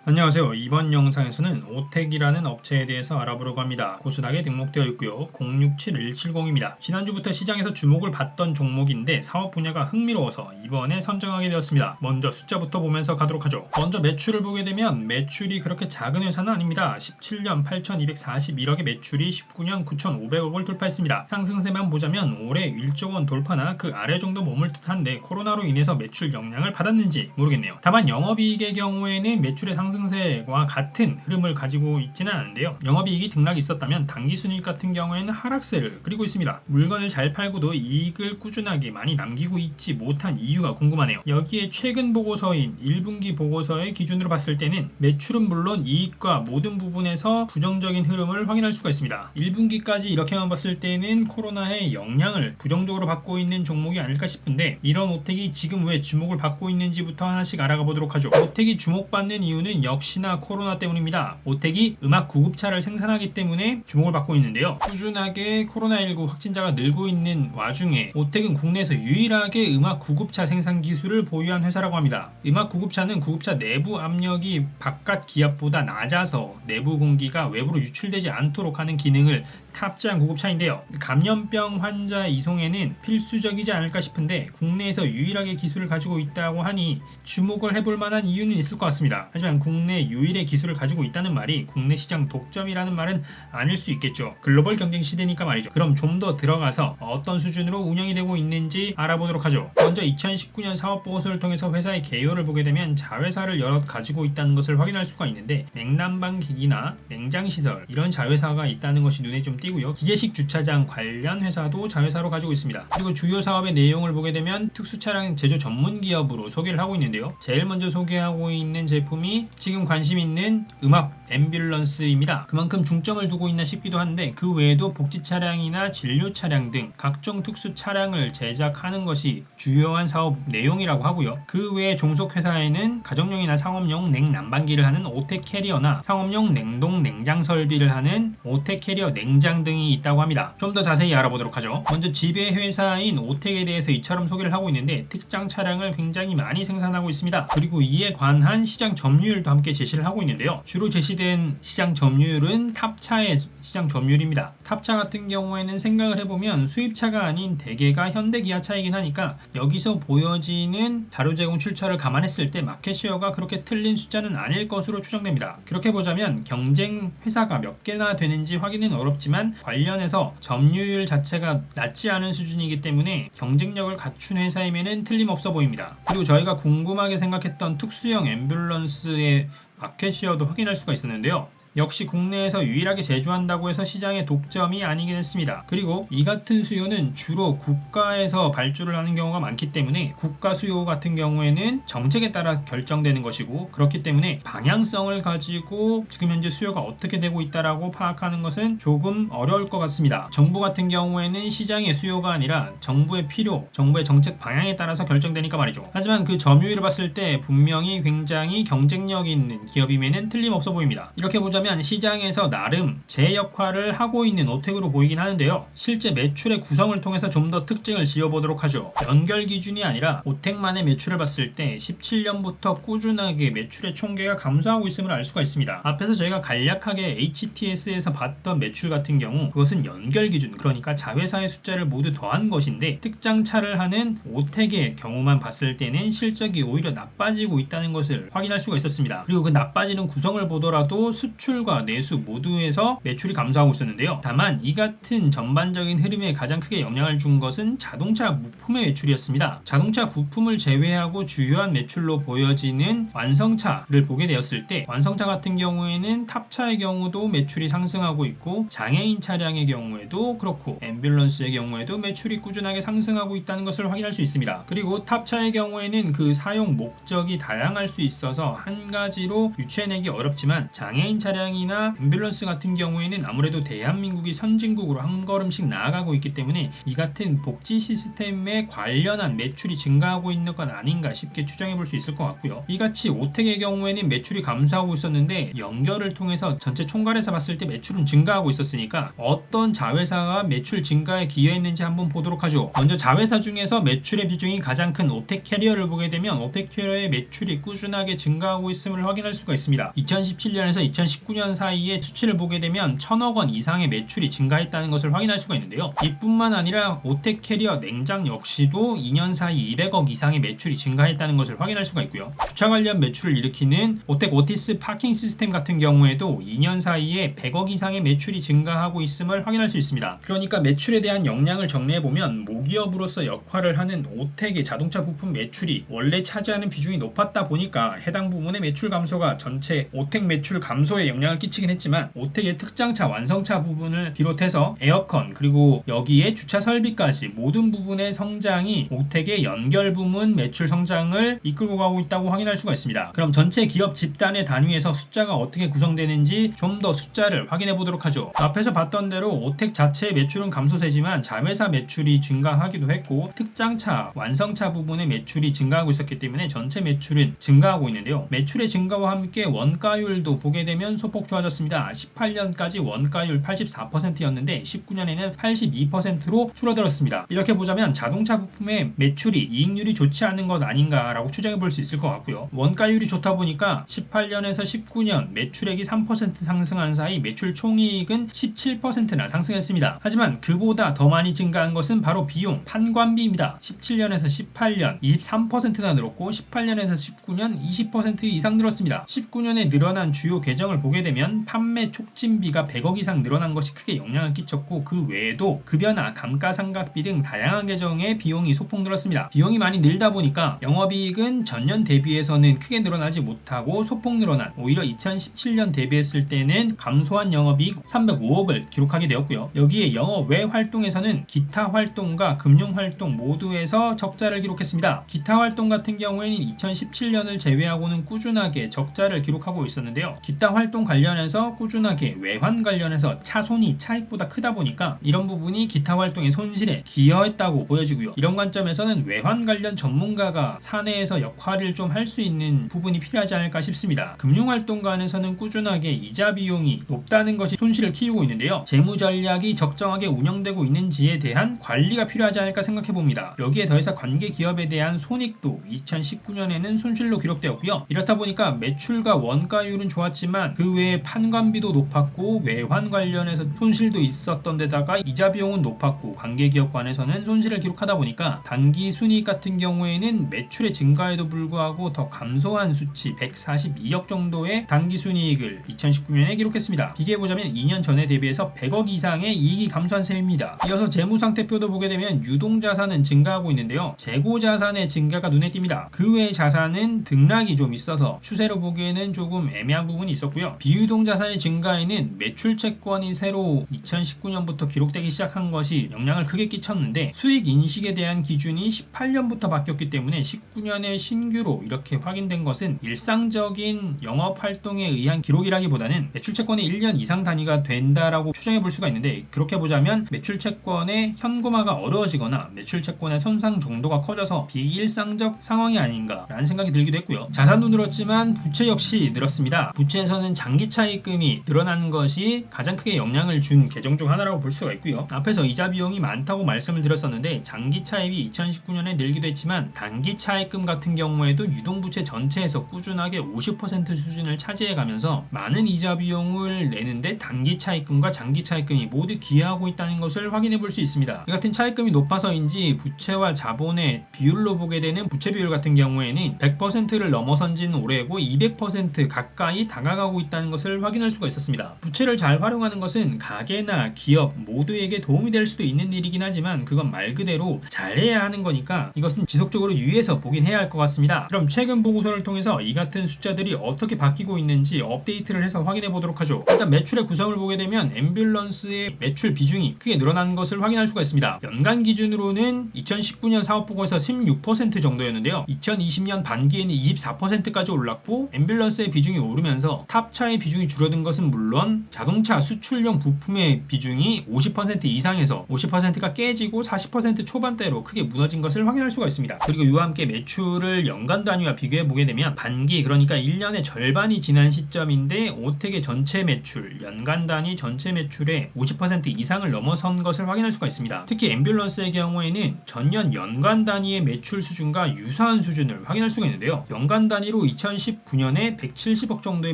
안녕하세요. 이번 영상에서는 오텍이라는 업체에 대해서 알아보려고 합니다. 코스닥에 등록되어 있고요. 067170입니다. 지난주부터 시장에서 주목을 받던 종목인데 사업 분야가 흥미로워서 이번에 선정하게 되었습니다. 먼저 숫자부터 보면서 가도록 하죠. 먼저 매출을 보게 되면 매출이 그렇게 작은 회사는 아닙니다. 17년 8,241억의 매출이 19년 9,500억을 돌파했습니다. 상승세만 보자면 올해 1조 원 돌파나 그 아래 정도 머물 듯한데 코로나로 인해서 매출 영향을 받았는지 모르겠네요. 다만 영업이익의 경우에는 매출의 상승세와 같은 흐름을 가지고 있지는 않은데요. 영업이익이 등락이 있었다면 당기순이익 같은 경우에는 하락세를 그리고 있습니다. 물건을 잘 팔고도 이익을 꾸준하게 많이 남기고 있지 못한 이유가 궁금하네요. 여기에 최근 보고서인 1분기 보고서의 기준으로 봤을 때는 매출은 물론 이익과 모든 부분에서 부정적인 흐름을 확인할 수가 있습니다. 1분기까지 이렇게만 봤을 때는 코로나의 영향을 부정적으로 받고 있는 종목이 아닐까 싶은데 이런 오텍이 지금 왜 주목을 받고 있는지부터 하나씩 알아가 보도록 하죠. 오텍이 주목받는 이유는 역시나 코로나 때문입니다. 오텍이 음악 구급차를 생산하기 때문에 주목을 받고 있는데요. 꾸준하게 코로나19 확진자가 늘고 있는 와중에 오텍은 국내에서 유일하게 음악 구급차 생산 기술을 보유한 회사라고 합니다. 음악 구급차는 구급차 내부 압력이 바깥 기압보다 낮아서 내부 공기가 외부로 유출되지 않도록 하는 기능을 탑재한 구급차인데요. 감염병 환자 이송에는 필수적이지 않을까 싶은데 국내에서 유일하게 기술을 가지고 있다고 하니 주목을 해볼 만한 이유는 있을 것 같습니다. 하지만 국내 유일의 기술을 가지고 있다는 말이 국내 시장 독점이라는 말은 아닐 수 있겠죠. 글로벌 경쟁 시대니까 말이죠. 그럼 좀 더 들어가서 어떤 수준으로 운영이 되고 있는지 알아보도록 하죠. 먼저 2019년 사업보고서를 통해서 회사의 개요를 보게 되면 자회사를 여럿 가지고 있다는 것을 확인할 수가 있는데 냉난방기기나 냉장시설 이런 자회사가 있다는 것이 눈에 좀 띄고요. 기계식 주차장 관련 회사도 자회사로 가지고 있습니다. 그리고 주요 사업의 내용을 보게 되면 특수차량 제조 전문 기업으로 소개를 하고 있는데요. 제일 먼저 소개하고 있는 제품이 지금 관심 있는 음압 앰뷸런스입니다. 그만큼 중점을 두고 있나 싶기도 한데 그 외에도 복지 차량이나 진료 차량 등 각종 특수 차량을 제작하는 것이 주요한 사업 내용이라고 하고요. 그 외에 종속 회사에는 가정용이나 상업용 냉난방기를 하는 오텍 캐리어나 상업용 냉동 냉장 설비를 하는 오텍 캐리어 냉장 등이 있다고 합니다. 좀 더 자세히 알아보도록 하죠. 먼저 지배 회사인 오텍에 대해서 이처럼 소개를 하고 있는데 특장 차량을 굉장히 많이 생산하고 있습니다. 그리고 이에 관한 시장 점유율도 함께 제시를 하고 있는데요. 주로 제시된 시장 점유율은 탑차의 시장 점유율입니다. 탑차 같은 경우에는 생각을 해보면 수입차가 아닌 대개가 현대 기아차이긴 하니까 여기서 보여지는 자료 제공 출처를 감안했을 때 마켓쉐어가 그렇게 틀린 숫자는 아닐 것으로 추정됩니다. 그렇게 보자면 경쟁 회사가 몇 개나 되는지 확인은 어렵지만 관련해서 점유율 자체가 낮지 않은 수준이기 때문에 경쟁력을 갖춘 회사임에는 틀림없어 보입니다. 그리고 저희가 궁금하게 생각했던 특수형 앰뷸런스의 마켓쉐어도 확인할 수가 있었는데요. 역시 국내에서 유일하게 제조한다고 해서 시장의 독점이 아니긴 했습니다. 그리고 이 같은 수요는 주로 국가에서 발주를 하는 경우가 많기 때문에 국가 수요 같은 경우에는 정책에 따라 결정되는 것이고 그렇기 때문에 방향성을 가지고 지금 현재 수요가 어떻게 되고 있다라고 파악하는 것은 조금 어려울 것 같습니다. 정부 같은 경우에는 시장의 수요가 아니라 정부의 필요, 정부의 정책 방향에 따라서 결정되니까 말이죠. 하지만 그 점유율을 봤을 때 분명히 굉장히 경쟁력 있는 기업임에는 틀림없어 보입니다. 이렇게 보자면 시장에서 나름 제 역할을 하고 있는 오텍으로 보이긴 하는데요. 실제 매출의 구성을 통해서 좀 더 특징을 지어보도록 하죠. 연결 기준이 아니라 오텍만의 매출을 봤을 때 17년부터 꾸준하게 매출의 총계가 감소하고 있음을 알 수가 있습니다. 앞에서 저희가 간략하게 HTS에서 봤던 매출 같은 경우 그것은 연결 기준, 그러니까 자회사의 숫자를 모두 더한 것인데 특장차를 하는 오텍의 경우만 봤을 때는 실적이 오히려 나빠지고 있다는 것을 확인할 수가 있었습니다. 그리고 그 나빠지는 구성을 보더라도 수출과 내수 모두에서 매출이 감소하고 있었는데요. 다만 이 같은 전반적인 흐름에 가장 크게 영향을 준 것은 자동차 부품의 매출이었습니다. 자동차 부품을 제외하고 주요한 매출로 보여지는 완성차를 보게 되었을 때 완성차 같은 경우에는 탑차의 경우도 매출이 상승하고 있고 장애인 차량의 경우에도 그렇고 앰뷸런스의 경우에도 매출이 꾸준하게 상승하고 있다는 것을 확인할 수 있습니다. 그리고 탑차의 경우에는 그 사용 목적이 다양할 수 있어서 한 가지로 유추해내기 어렵지만 장애인 차량 시장이나 앰뷸런스 같은 경우에는 아무래도 대한민국이 선진국으로 한 걸음씩 나아가고 있기 때문에 이 같은 복지 시스템에 관련한 매출이 증가하고 있는 건 아닌가 쉽게 추정해 볼 수 있을 것 같고요. 이같이 오텍의 경우에는 매출이 감소하고 있었는데 연결을 통해서 전체 총괄해서 봤을 때 매출은 증가하고 있었으니까 어떤 자회사가 매출 증가에 기여했는지 한번 보도록 하죠. 먼저 자회사 중에서 매출의 비중이 가장 큰 오텍캐리어를 보게 되면 오텍캐리어의 매출이 꾸준하게 증가하고 있음을 확인할 수가 있습니다. 2017년에서 2019년 사이에 수치를 보게 되면 1000억 원 이상의 매출이 증가했다는 것을 확인할 수가 있는데요. 이뿐만 아니라 오텍캐리어 냉장 역시도 2년 사이 200억 이상의 매출이 증가했다는 것을 확인할 수가 있고요. 주차 관련 매출을 일으키는 오텍 오티스 파킹 시스템 같은 경우에도 2년 사이에 100억 이상의 매출이 증가하고 있음을 확인할 수 있습니다. 그러니까 매출에 대한 역량을 정리해보면 모기업으로서 역할을 하는 오텍의 자동차 부품 매출이 원래 차지하는 비중이 높았다 보니까 해당 부분의 매출 감소가 전체 오텍 매출 감소에 영향을 끼치긴 했지만 오텍의 특장차 완성차 부분을 비롯해서 에어컨 그리고 여기에 주차 설비까지 모든 부분의 성장이 오텍의 연결 부문 매출 성장을 이끌고 가고 있다고 확인할 수가 있습니다. 그럼 전체 기업 집단의 단위에서 숫자가 어떻게 구성되는지 좀 더 숫자를 확인해 보도록 하죠. 앞에서 봤던 대로 오텍 자체의 매출은 감소세지만 자회사 매출이 증가하기도 했고 특장차 완성차 부분의 매출이 증가하고 있었기 때문에 전체 매출은 증가하고 있는데요. 매출의 증가와 함께 원가율도 보게 되면 소폭 좋아졌습니다. 18년까지 원가율 84%였는데 19년에는 82%로 줄어들었습니다. 이렇게 보자면 자동차 부품의 매출이 이익률이 좋지 않은 것 아닌가라고 추정해 볼 수 있을 것 같고요. 원가율이 좋다 보니까 18년에서 19년 매출액이 3% 상승한 사이 매출 총이익은 17%나 상승했습니다. 하지만 그보다 더 많이 증가한 것은 바로 비용, 판관비입니다. 17년에서 18년 23%나 늘었고 18년에서 19년 20% 이상 늘었습니다. 19년에 늘어난 주요 계정을 보게 되면 판매 촉진비가 100억 이상 늘어난 것이 크게 영향을 끼쳤고 그 외에도 급여나 감가상각비 등 다양한 계정의 비용이 소폭 늘었습니다. 비용이 많이 늘다 보니까 영업이익은 전년 대비해서는 크게 늘어나지 못하고 소폭 늘어난 오히려 2017년 대비했을 때는 감소한 영업이익 305억을 기록하게 되었고요. 여기에 영업 외 활동에서는 기타 활동과 금융 활동 모두에서 적자를 기록했습니다. 기타 활동 같은 경우에는 2017년을 제외하고는 꾸준하게 적자를 기록하고 있었는데요. 기타 활동 관련해서 꾸준하게 외환 관련해서 차손이 차익보다 크다 보니까 이런 부분이 기타 활동의 손실에 기여했다고 보여지고요. 이런 관점에서는 외환 관련 전문가가 사내에서 역할을 좀 할 수 있는 부분이 필요하지 않을까 싶습니다. 금융 활동 관에서는 꾸준하게 이자 비용이 높다는 것이 손실을 키우고 있는데요. 재무 전략이 적정하게 운영되고 있는지에 대한 관리가 필요하지 않을까 생각해 봅니다. 여기에 더해서 관계 기업에 대한 손익도 2019년에는 손실로 기록되었고요. 이렇다 보니까 매출과 원가율은 좋았지만 그 외에 판관비도 높았고 외환 관련해서 손실도 있었던 데다가 이자 비용은 높았고 관계 기업 관에서는 손실을 기록하다 보니까 단기 순이익 같은 경우에는 매출의 증가에도 불구하고 더 감소한 수치 142억 정도의 단기 순이익을 2019년에 기록했습니다. 비교해보자면 2년 전에 대비해서 100억 이상의 이익이 감소한 셈입니다. 이어서 재무상태표도 보게 되면 유동자산은 증가하고 있는데요. 재고자산의 증가가 눈에 띕니다. 그 외의 자산은 등락이 좀 있어서 추세로 보기에는 조금 애매한 부분이 있었고요. 비유동자산의 증가에는 매출채권이 새로 2019년부터 기록되기 시작한 것이 영향을 크게 끼쳤는데 수익 인식에 대한 기준이 18년부터 바뀌었기 때문에 19년에 신규로 이렇게 확인된 것은 일상적인 영업활동에 의한 기록이라기보다는 매출채권이 1년 이상 단위가 된다라고 추정해 볼 수가 있는데 그렇게 보자면 매출채권의 현금화가 어려워지거나 매출채권의 손상 정도가 커져서 비일상적 상황이 아닌가 라는 생각이 들기도 했고요. 자산도 늘었지만 부채 역시 늘었습니다. 부채에서는 장기차입금이 늘어난 것이 가장 크게 영향을 준 계정 중 하나라고 볼 수가 있고요. 앞에서 이자 비용이 많다고 말씀을 드렸었는데 장기차입이 2019년에 늘기도 했지만 단기차입금 같은 경우에도 유동부채 전체에서 꾸준하게 50% 수준을 차지해가면서 많은 이자 비용을 내는데 단기차입금과 장기차입금이 모두 기여하고 있다는 것을 확인해 볼 수 있습니다. 이 같은 차입금이 높아서인지 부채와 자본의 비율로 보게 되는 부채 비율 같은 경우에는 100%를 넘어선 지는 오래고 200% 가까이 다가가고 있다는 것을 확인할 수가 있었습니다. 부채를 잘 활용하는 것은 가게나 기업 모두에게 도움이 될 수도 있는 일이긴 하지만 그건 말 그대로 잘해야 하는 거니까 이것은 지속적으로 유의해서 보긴 해야 할 것 같습니다. 그럼 최근 보고서를 통해서 이 같은 숫자들이 어떻게 바뀌고 있는지 업데이트를 해서 확인해 보도록 하죠. 일단 매출의 구성을 보게 되면 앰뷸런스의 매출 비중이 크게 늘어난 것을 확인할 수가 있습니다. 연간 기준으로는 2019년 사업보고에서 16% 정도였는데요. 2020년 반기에는 24%까지 올랐고 앰뷸런스의 비중이 오르면서 탑차의 코로나의 비중이 줄어든 것은 물론 자동차 수출용 부품의 비중이 50% 이상에서 50%가 깨지고 40% 초반대로 크게 무너진 것을 확인할 수가 있습니다. 그리고 이와 함께 매출을 연간 단위와 비교해 보게 되면 반기, 그러니까 1년의 절반이 지난 시점인데 오텍의 전체 매출, 연간 단위 전체 매출의 50% 이상을 넘어선 것을 확인할 수가 있습니다. 특히 앰뷸런스의 경우에는 전년 연간 단위의 매출 수준과 유사한 수준을 확인할 수가 있는데요. 연간 단위로 2019년에 170억 정도의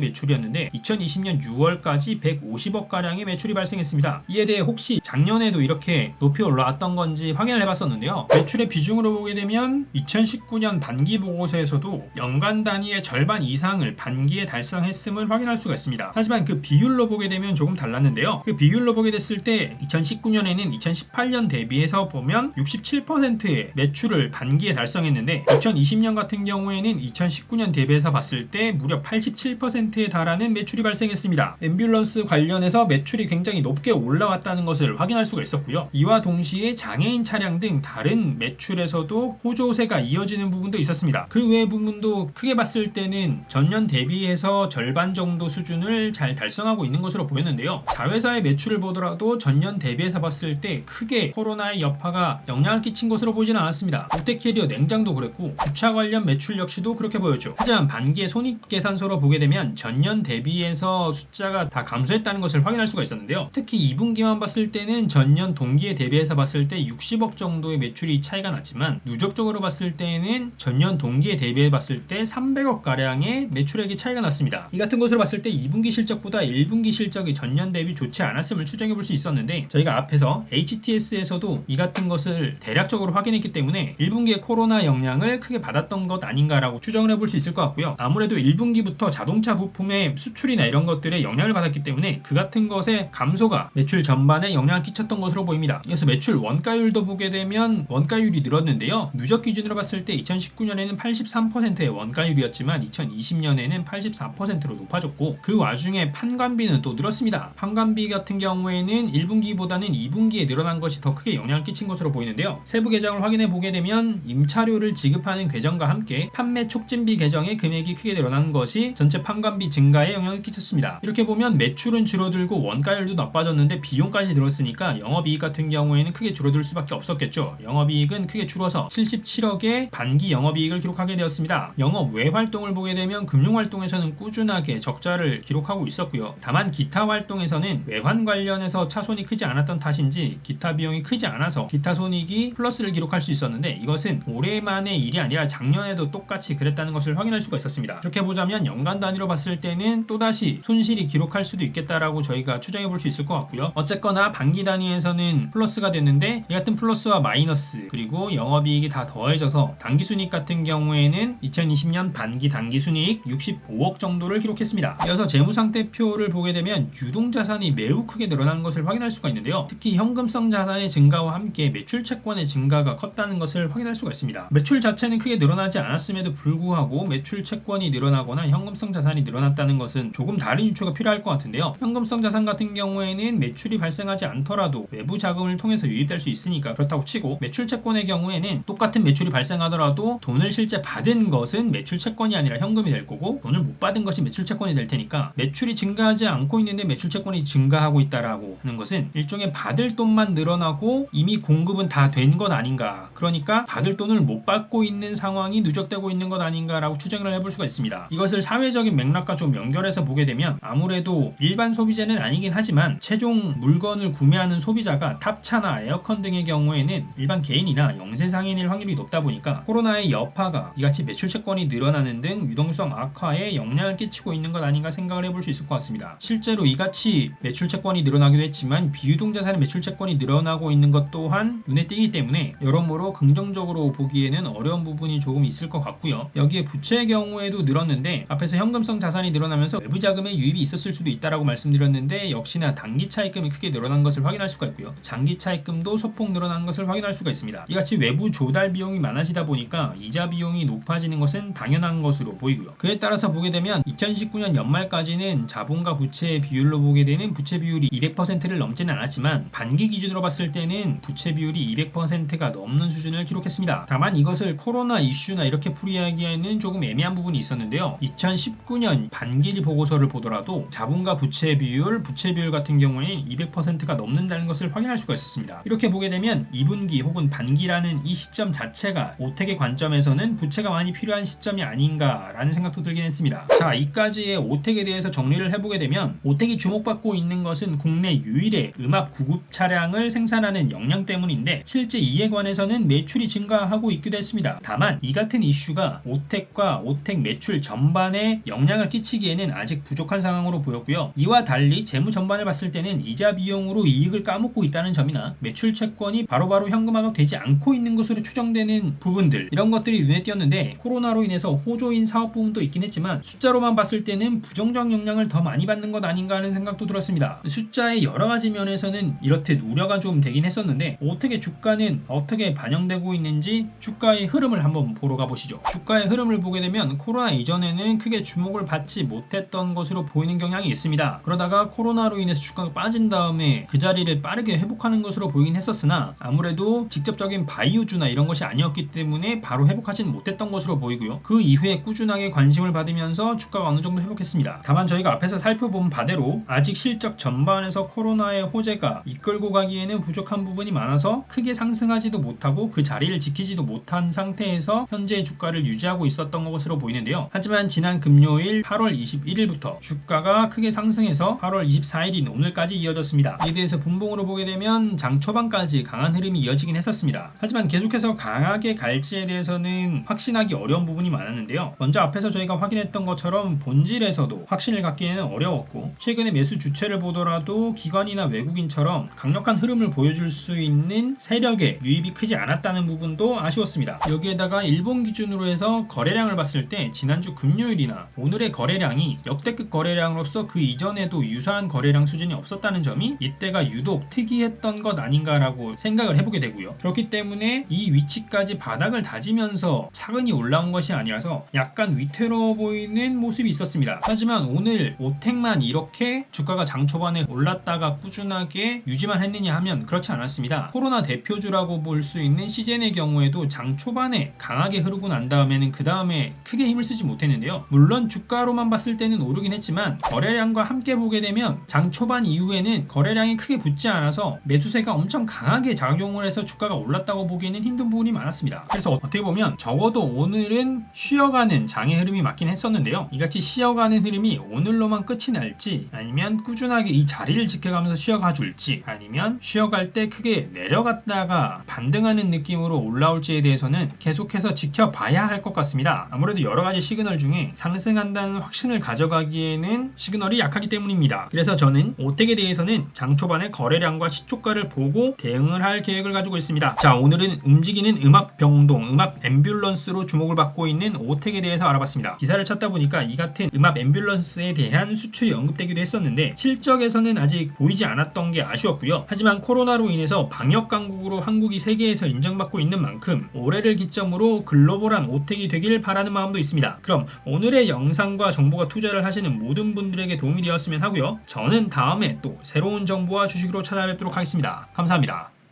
매출이었는데 2020년 6월까지 150억 가량의 매출이 발생했습니다. 이에 대해 혹시 작년에도 이렇게 높이 올라왔던 건지 확인을 해봤었는데요. 매출의 비중으로 보게 되면 2019년 반기 보고서에서도 연간 단위의 절반 이상을 반기에 달성했음을 확인할 수가 있습니다. 하지만 그 비율로 보게 되면 조금 달랐는데요. 그 비율로 보게 됐을 때 2019년에는 2018년 대비해서 보면 67%의 매출을 반기에 달성했는데 2020년 같은 경우에는 2019년 대비해서 봤을 때 무려 87%에 달하는 매출이 발생했습니다. 앰뷸런스 관련해서 매출이 굉장히 높게 올라왔다는 것을 확인할 수가 있었고요. 이와 동시에 장애인 차량 등 다른 매출에서도 호조세가 이어지는 부분도 있었습니다. 그 외의 부분도 크게 봤을 때는 전년 대비해서 절반 정도 수준을 잘 달성하고 있는 것으로 보였는데요. 자회사의 매출을 보더라도 전년 대비해서 봤을 때 크게 코로나의 여파가 영향을 끼친 것으로 보지는 않았습니다. 롯데캐리어 냉장도 그랬고 주차 관련 매출 역시도 그렇게 보였죠. 하지만 반기의 손익계산서로 보게 되면 전년 대비해서 숫자가 다 감소했다는 것을 확인할 수가 있었는데요. 특히 2분기만 봤을 때는 전년 동기에 대비해서 봤을 때 60억 정도의 매출이 차이가 났지만 누적적으로 봤을 때는 전년 동기에 대비해 봤을 때 300억 가량의 매출액이 차이가 났습니다. 이 같은 것으로 봤을 때 2분기 실적보다 1분기 실적이 전년 대비 좋지 않았음을 추정해 볼 수 있었는데 저희가 앞에서 HTS에서도 이 같은 것을 대략적으로 확인했기 때문에 1분기에 코로나 영향을 크게 받았던 것 아닌가라고 추정을 해볼 수 있을 것 같고요. 아무래도 1분기부터 자동차 부품의 수출이나 이런 것들에 영향을 받았기 때문에 그 같은 것의 감소가 매출 전반에 영향을 끼쳤던 것으로 보입니다. 그래서 매출 원가율도 보게 되면 원가율이 늘었는데요. 누적 기준으로 봤을 때 2019년에는 83%의 원가율이었지만 2020년에는 84%로 높아졌고 그 와중에 판관비는 또 늘었습니다. 판관비 같은 경우에는 1분기보다는 2분기에 늘어난 것이 더 크게 영향을 끼친 것으로 보이는데요. 세부 계정을 확인해 보게 되면 임차료를 지급하는 계정과 함께 판매 촉진비 계정의 금액이 크게 늘어난 것이 전체 판관비 증가에 영향을 끼쳤습니다. 이렇게 보면 매출은 줄어들고 원가율도 나빠졌는데 비용까지 늘었으니까 영업이익 같은 경우에는 크게 줄어들 수밖에 없었겠죠. 영업이익은 크게 줄어서 77억의 반기 영업이익을 기록하게 되었습니다. 영업 외 활동을 보게 되면 금융활동에서는 꾸준하게 적자를 기록하고 있었고요. 다만 기타 활동에서는 외환 관련해서 차손이 크지 않았던 탓인지 기타 비용이 크지 않아서 기타 손익이 플러스를 기록할 수 있었는데 이것은 올해만의 일이 아니라 작년에도 똑같이 그랬다는 것을 확인할 수가 있었습니다. 이렇게 보자면 연간 단위로 봤을 때는 또다시 손실이 기록할 수도 있겠다라고 저희가 추정해 볼 수 있을 것 같고요. 어쨌거나 반기 단위에서는 플러스가 됐는데 이 같은 플러스와 마이너스 그리고 영업이익이 다 더해져서 당기순이익 같은 경우에는 2020년 반기 당기순이익 65억 정도를 기록했습니다. 이어서 재무상태표를 보게 되면 유동자산이 매우 크게 늘어난 것을 확인할 수가 있는데요. 특히 현금성 자산의 증가와 함께 매출 채권의 증가가 컸다는 것을 확인할 수가 있습니다. 매출 자체는 크게 늘어나지 않았음에도 불구하고 매출 채권이 늘어나거나 현금성 자산이 늘어났다는 것은 조금 다른 유추가 필요할 것 같은데요. 현금성 자산 같은 경우에는 매출이 발생하지 않더라도 외부 자금을 통해서 유입될 수 있으니까 그렇다고 치고 매출 채권의 경우에는 똑같은 매출이 발생하더라도 돈을 실제 받은 것은 매출 채권이 아니라 현금이 될 거고 돈을 못 받은 것이 매출 채권이 될 테니까 매출이 증가하지 않고 있는데 매출 채권이 증가하고 있다라고 하는 것은 일종의 받을 돈만 늘어나고 이미 공급은 다 된 것 아닌가, 그러니까 받을 돈을 못 받고 있는 상황이 누적되고 있는 것 아닌가라고 추정을 해볼 수가 있습니다. 이것을 사회적인 맥락과 좀 연결해서 보게 되면 아무래도 일반 소비재는 아니긴 하지만 최종 물건을 구매하는 소비자가 탑차나 에어컨 등의 경우에는 일반 개인이나 영세상인일 확률이 높다 보니까 코로나의 여파가 이같이 매출 채권이 늘어나는 등 유동성 악화에 영향을 끼치고 있는 것 아닌가 생각을 해볼 수 있을 것 같습니다. 실제로 이같이 매출 채권이 늘어나기도 했지만 비유동자산의 매출 채권이 늘어나고 있는 것 또한 눈에 띄기 때문에 여러모로 긍정적으로 보기에는 어려운 부분이 조금 있을 것 같고요. 여기에 부채의 경우에도 늘었는데 앞에서 현금성 자산이 늘어나면서 외부 자금의 유입이 있었을 수도 있다라고 말씀드렸는데 역시나 단기 차입금이 크게 늘어난 것을 확인할 수가 있고요. 장기 차입금도 소폭 늘어난 것을 확인할 수가 있습니다. 이같이 외부 조달 비용이 많아지다 보니까 이자 비용이 높아지는 것은 당연한 것으로 보이고요. 그에 따라서 보게 되면 2019년 연말까지는 자본과 부채의 비율로 보게 되는 부채 비율이 200%를 넘지는 않았지만 반기 기준으로 봤을 때는 부채 비율이 200%가 넘는 수준을 기록했습니다. 다만 이것을 코로나 이슈나 이렇게 풀이하기에는 조금 애매한 부분이 있었는데요. 2019년 반기를 분기 보고서를 보더라도 자본과 부채 비율 같은 경우에는 200%가 넘는다는 것을 확인할 수가 있었습니다. 이렇게 보게 되면 2분기 혹은 반기라는 이 시점 자체가 오텍의 관점에서는 부채가 많이 필요한 시점이 아닌가라는 생각도 들긴 했습니다. 자, 이까지의 오텍에 대해서 정리를 해보게 되면 오텍이 주목받고 있는 것은 국내 유일의 음압 구급 차량을 생산하는 역량 때문인데 실제 이에 관해서는 매출이 증가하고 있기도 했습니다. 다만 이 같은 이슈가 오텍과 오텍 매출 전반에 영향을 끼치기에는 아직 부족한 상황으로 보였고요. 이와 달리 재무 전반을 봤을 때는 이자 비용으로 이익을 까먹고 있다는 점이나 매출 채권이 바로바로 현금화가 되지 않고 있는 것으로 추정되는 부분들, 이런 것들이 눈에 띄었는데 코로나로 인해서 호조인 사업 부분도 있긴 했지만 숫자로만 봤을 때는 부정적 영향을 더 많이 받는 것 아닌가 하는 생각도 들었습니다. 숫자의 여러 가지 면에서는 이렇듯 우려가 좀 되긴 했었는데 오텍의 주가는 어떻게 반영되고 있는지 주가의 흐름을 한번 보러 가보시죠. 주가의 흐름을 보게 되면 코로나 이전에는 크게 주목을 받지 못했던 것으로 보이는 경향이 있습니다. 그러다가 코로나로 인해서 주가가 빠진 다음에 그 자리를 빠르게 회복하는 것으로 보이긴 했었으나 아무래도 직접적인 바이오주나 이런 것이 아니었기 때문에 바로 회복하지는 못했던 것으로 보이고요. 그 이후에 꾸준하게 관심을 받으면서 주가가 어느 정도 회복했습니다. 다만 저희가 앞에서 살펴본 바대로 아직 실적 전반에서 코로나의 호재가 이끌고 가기에는 부족한 부분이 많아서 크게 상승하지도 못하고 그 자리를 지키지도 못한 상태에서 현재 주가를 유지하고 있었던 것으로 보이는데요. 하지만 지난 금요일 8월 21일부터 주가가 크게 상승해서 8월 24일인 오늘까지 이어졌습니다. 이에 대해서 분봉으로 보게 되면 장 초반까지 강한 흐름이 이어지긴 했었습니다. 하지만 계속해서 강하게 갈지에 대해서는 확신하기 어려운 부분이 많았는데요. 먼저 앞에서 저희가 확인했던 것처럼 본질에서도 확신을 갖기에는 어려웠고 최근에 매수 주체를 보더라도 기관이나 외국인처럼 강력한 흐름을 보여줄 수 있는 세력의 유입이 크지 않았다는 부분도 아쉬웠습니다. 여기에다가 일본 기준으로 해서 거래량을 봤을 때 지난주 금요일이나 오늘의 거래량이 역대급 거래량으로서 그 이전에도 유사한 거래량 수준이 없었다는 점이 이때가 유독 특이했던 것 아닌가라고 생각을 해보게 되고요. 그렇기 때문에 이 위치까지 바닥을 다지면서 차근히 올라온 것이 아니라서 약간 위태로워 보이는 모습이 있었습니다. 하지만 오늘 오텍만 이렇게 주가가 장 초반에 올랐다가 꾸준하게 유지만 했느냐 하면 그렇지 않았습니다. 코로나 대표주라고 볼 수 있는 시젠의 경우에도 장 초반에 강하게 흐르고 난 다음에는 그 다음에 크게 힘을 쓰지 못했는데요. 물론 주가로만 봤을 때는 오르긴 했지만 거래량과 함께 보게 되면 장 초반 이후에는 거래량이 크게 붙지 않아서 매수세가 엄청 강하게 작용을 해서 주가가 올랐다고 보기에는 힘든 부분이 많았습니다. 그래서 어떻게 보면 적어도 오늘은 쉬어가는 장의 흐름이 맞긴 했었는데요. 이같이 쉬어가는 흐름이 오늘로만 끝이 날지 아니면 꾸준하게 이 자리를 지켜가면서 쉬어가 줄지 아니면 쉬어갈 때 크게 내려갔다가 반등하는 느낌으로 올라올지에 대해서는 계속해서 지켜봐야 할 것 같습니다. 아무래도 여러가지 시그널 중에 상승한다는 확신을 가져가기에는 시그널이 약하기 때문입니다. 그래서 저는 오텍에 대해서는 장 초반의 거래량과 시초가를 보고 대응을 할 계획을 가지고 있습니다. 자, 오늘은 움직이는 음압 병동, 음압 앰뷸런스로 주목을 받고 있는 오텍에 대해서 알아봤습니다. 기사를 찾다 보니까 이 같은 음압 앰뷸런스에 대한 수출이 언급되기도 했었는데 실적에서는 아직 보이지 않았던 게 아쉬웠고요. 하지만 코로나로 인해서 방역 강국으로 한국이 세계에서 인정받고 있는 만큼 올해를 기점으로 글로벌한 오텍이 되길 바라는 마음도 있습니다. 그럼 오늘의 영상과 정보가 투자를 하시는 모든 분들에게 도움이 되었으면 하고요. 저는 다음에 또 새로운 정보와 주식으로 찾아뵙도록 하겠습니다. 감사합니다.